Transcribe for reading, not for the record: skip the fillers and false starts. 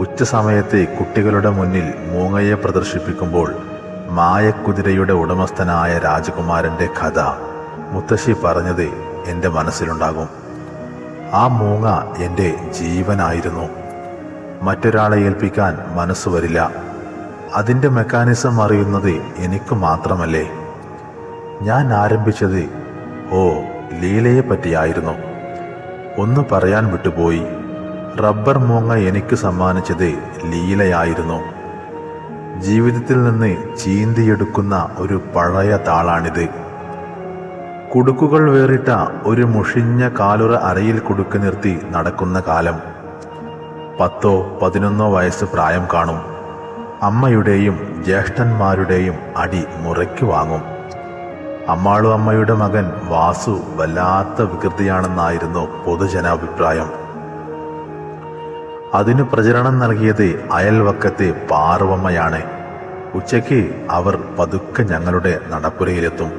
ഉച്ച സമയത്ത് കുട്ടികളുടെ മുന്നിൽ മൂങ്ങയെ പ്രദർശിപ്പിക്കുമ്പോൾ മായക്കുതിരയുടെ ഉടമസ്ഥനായ രാജകുമാരന്റെ കഥ മുത്തശ്ശി പറഞ്ഞത് എൻ്റെ മനസ്സിലുണ്ടാകും. ആ മൂങ്ങ എൻ്റെ ജീവനായിരുന്നു. മറ്റൊരാളെ ഏൽപ്പിക്കാൻ മനസ്സ് വരില്ല. അതിൻ്റെ മെക്കാനിസം അറിയുന്നത് എനിക്ക് മാത്രമല്ലേ. ഞാൻ ആരംഭിച്ചത് ലീലയെ പറ്റിയായിരുന്നു. ഒന്ന് പറയാൻ വിട്ടുപോയി. റബ്ബർ മൂങ്ങ എനിക്ക് സമ്മാനിച്ചത് ലീലയായിരുന്നു. ജീവിതത്തിൽ നിന്ന് ചീന്തിയെടുക്കുന്ന ഒരു പഴയ താളാണിത്. കുടുക്കുകൾ വേറിട്ട ഒരു മുഷിഞ്ഞ കാലുറ അരയിൽ കുടുക്ക് നിർത്തി നടക്കുന്ന കാലം. 10-11 വയസ്സ് പ്രായം കാണും. അമ്മയുടെയും ജ്യേഷ്ഠന്മാരുടെയും അടി മുറയ്ക്ക് വാങ്ങും. അമ്മാളു അമ്മയുടെ മകൻ വാസു വല്ലാത്ത വികൃതിയാണെന്നായിരുന്നു പൊതുജനാഭിപ്രായം. അതിനു പ്രചരണം നൽകിയത് അയൽവക്കത്തെ പാർവമ്മയാണ്. ഉച്ചയ്ക്ക് അവർ പതുക്കെ ഞങ്ങളുടെ നടപ്പുരയിലെത്തും.